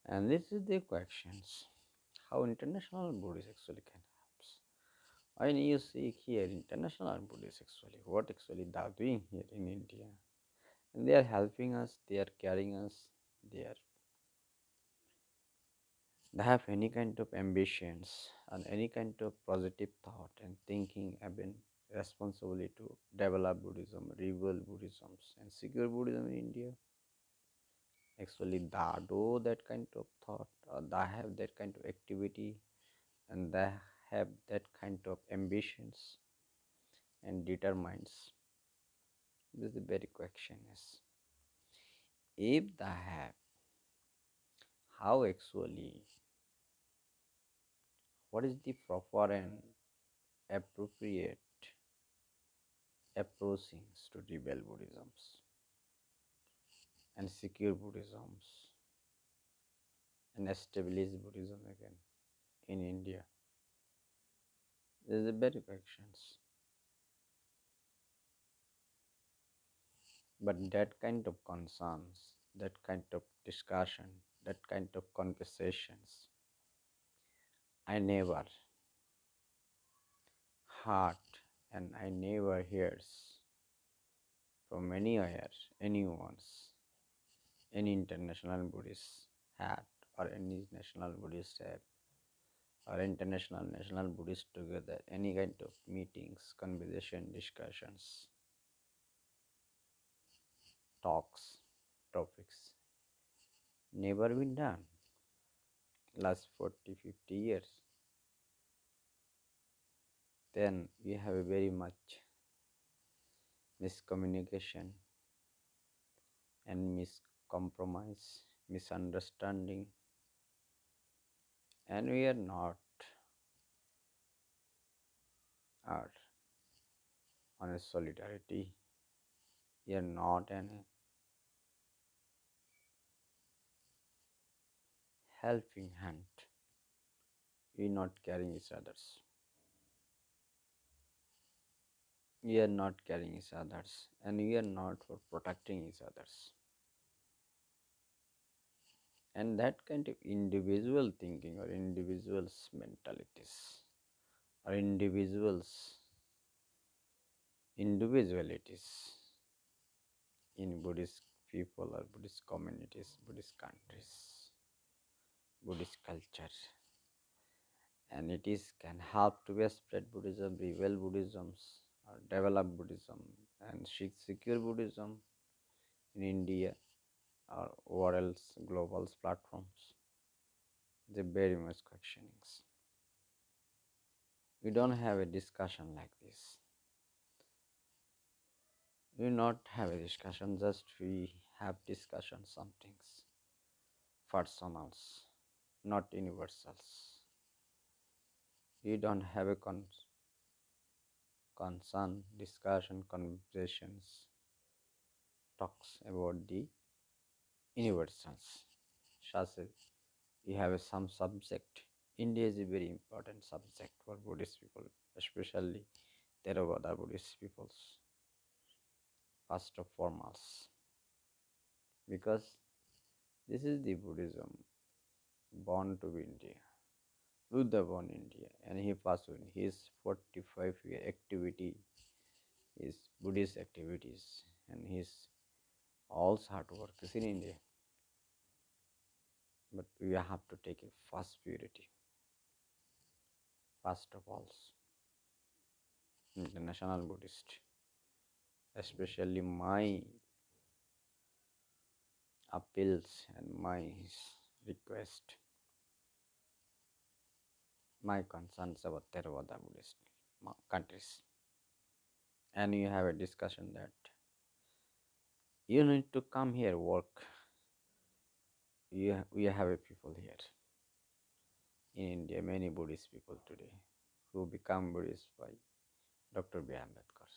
And this is the questions how international Buddhists actually can help. When you see here international Buddhists actually, what actually they are doing here in India, and they are helping us, they are carrying us, they are they have any kind of ambitions and any kind of positive thought and thinking have been responsibility to develop Buddhism, rebuild Buddhisms and secure Buddhism in India. Actually, they do that kind of thought, or they have that kind of activity, and they have that kind of ambitions and determines. This is the very question is, if they have, how actually, what is the proper and appropriate approachings to rebuild Buddhisms and secure Buddhisms and establish Buddhism again in India? This is the very questions. But that kind of concerns, that kind of discussion, that kind of conversations, I never heard and I never hears from anywhere, anyone's, any international Buddhist had or any national Buddhist have or international national Buddhist together, any kind of meetings, conversation, discussions, talks, topics, never been done. Last 40, 50 years. Then we have a very much miscommunication and miscompromise, misunderstanding, and we are not are on a solidarity. We are not an helping hand. We are not carrying each others. We are not carrying each others, and we are not for protecting each others. And that kind of individual thinking or individuals' mentalities or individualities in Buddhist people or Buddhist communities, Buddhist countries, Buddhist culture, and it is can help to spread Buddhism, reveal Buddhisms, or develop Buddhism, and secure Buddhism in India or what else global platforms. The very much questionings. We don't have a discussion like this. We not have a discussion, just we have discussion some things, personals, not universals. We don't have a concern, discussion, conversations, talks about the universals. Such as we have some subject. India is a very important subject for Buddhist people, especially Theravada Buddhist peoples, first of foremost, because this is the Buddhism born to be India. Buddha born in India and he passed away. His 45-year activity is Buddhist activities and his all hard work is in India. But we have to take a first purity, first of all, international Buddhist, especially my appeals and my request, my concerns about Theravada Buddhist countries. And you have a discussion that you need to come here work. We have a people here in India, many Buddhist people today who become Buddhist by Dr. B. Ambedkar.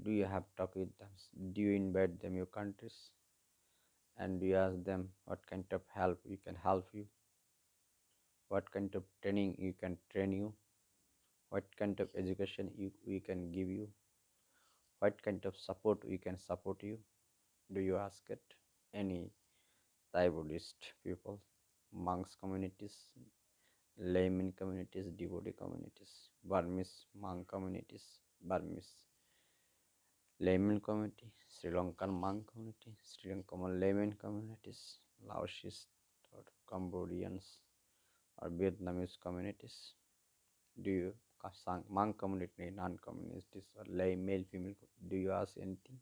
Do you have talk with them? Do you invite them your countries? And do you ask them what kind of help we can help you? What kind of training you can train you? What kind of education we can give you? What kind of support we can support you? Do you ask it? Any Thai Buddhist people? monks communities, layman communities, devotee communities, Burmese monk communities, Burmese layman community, Sri Lankan monk community, Sri Lankan layman communities, Laotians or Cambodians or Vietnamese communities. Do you monk community, non-communities or lay male female? Do you ask anything?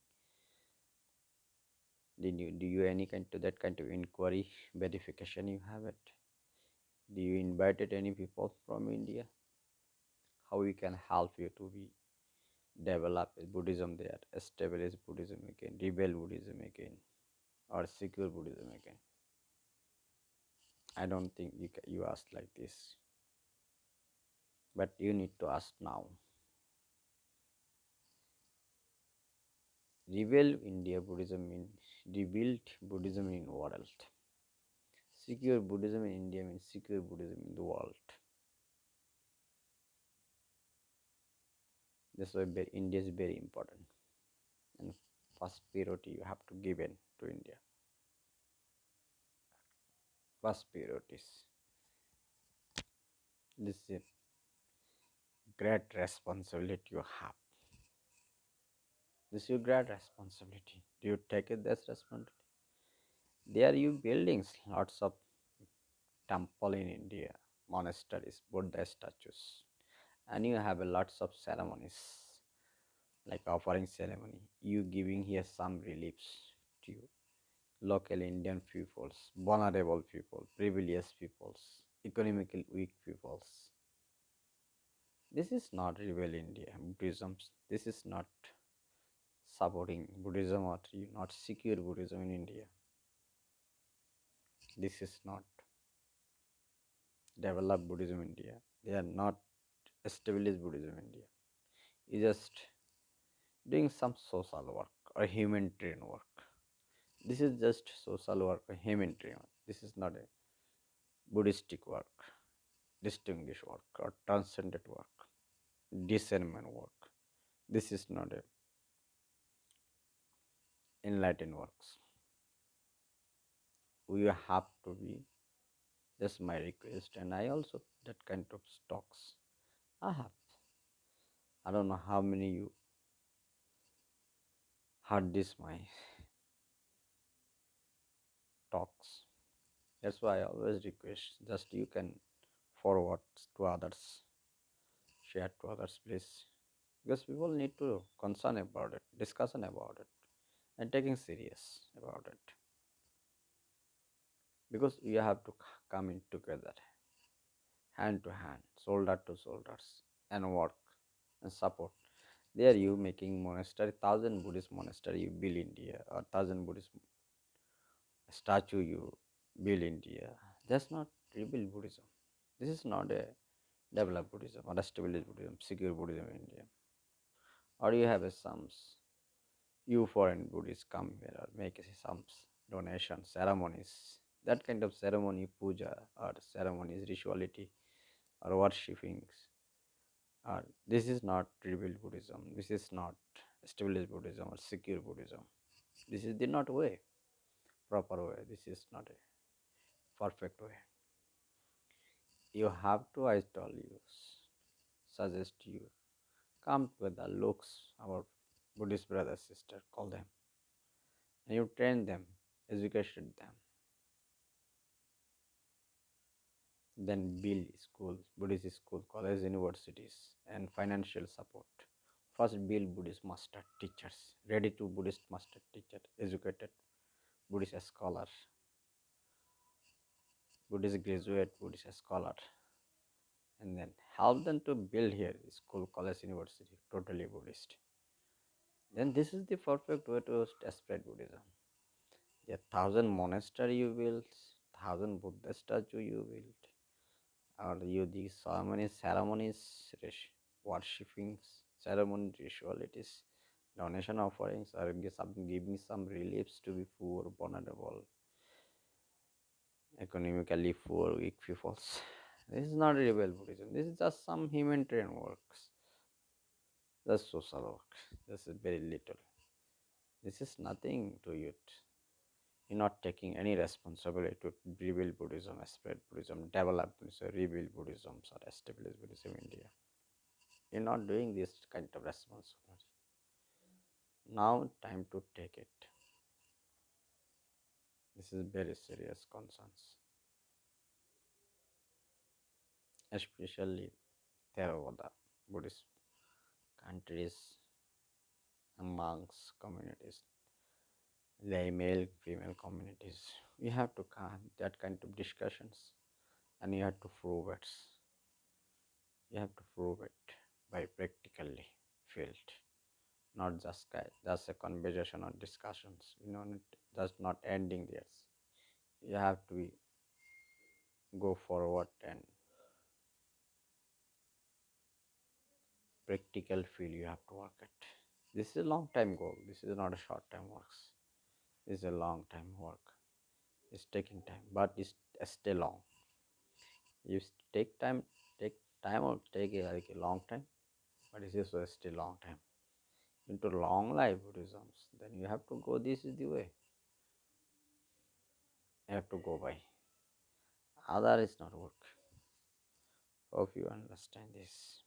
Did you do you any kind to that kind of inquiry verification you have it? Do you invited any people from India? How we can help you to be develop Buddhism there, establish Buddhism again, rebel Buddhism again, or secure Buddhism again? I don't think you ask like this, but you need to ask now. Rebel India Buddhism means rebuild Buddhism in world. Secure Buddhism in India means secure Buddhism in the world. That's why India is very important, and first priority you have to give in to India. First priorities. This is a great responsibility you have. This is your great responsibility. Do you take it this responsibility? There are you buildings, lots of temple in India, monasteries, Buddha statues, and you have a lots of ceremonies like offering ceremony. You giving here some reliefs to you, local Indian peoples, vulnerable people, privileged peoples, economically weak peoples. This is not rebel India. Buddhism. This is not supporting Buddhism or not secure Buddhism in India. This is not developed Buddhism in India. They are not established Buddhism in India. You just doing some social work or humanitarian work. This is just social work or humanitarian work. This is not a Buddhistic work, distinguished work or transcendent work, discernment work. This is not a enlightened works. We have to be. That's my request, and I also that kind of stocks. I have. I don't know how many you heard this my talks. That's why I always request just you can forward to others, share to others, please, because people need to concern about it, discussion about it, and taking serious about it. Because we have to come in together, hand to hand, shoulder to shoulders, and work and support. There you making monastery, thousand Buddhist monastery you build India, or thousand Buddhist statue you build India. That's not rebuild Buddhism. This is not a developed Buddhism or established Buddhism, secure Buddhism in India. Or you have a sums. You foreign Buddhists come here or make some donations, ceremonies. That kind of ceremony, puja or ceremonies, rituality or worshippings. Or this is not rebuilt Buddhism. This is not established Buddhism or secure Buddhism. This is the not way, proper way. This is not a perfect way. You have to, I tell you, suggest you come with the looks our Buddhist brother sister call them, and you train them, educate them, then build school, Buddhist school, college, universities, and financial support. First, build Buddhist master teachers, ready to Buddhist master teacher, educated Buddhist scholar, Buddhist graduate, Buddhist scholar, and then help them to build here school, college, university, totally Buddhist. Then this is the perfect way to spread Buddhism. A thousand monastery you build, thousand Buddha statue you build, or you the ceremonies, worshipping ceremony, ritualities, donation offerings, or giving some reliefs to be poor, vulnerable, economically poor, weak peoples. This is not rebel Buddhism. This is just some humanitarian works. That's social work. This is very little. This is nothing to it. You're not taking any responsibility to rebuild Buddhism, spread Buddhism, develop Buddhism, rebuild Buddhism, or establish Buddhism in India. You're not doing this kind of responsibility. Now, time to take it. This is very serious concerns, especially Theravada Buddhist countries and monks communities, the male female communities. You have to have that kind of discussions, and you have to prove it. You have to prove it by practically field, not just a conversation or discussions. You know, just not ending there. You have to go forward and practical field. You have to work it. This is a long time goal. This is not a short time works. This is a long time work. It's taking time, but it's stay long. You take time or take like a long time, but it is also still long time. Into long life Buddhisms, then you have to go. This is the way you have to go by. Other is not work. Hope you understand this.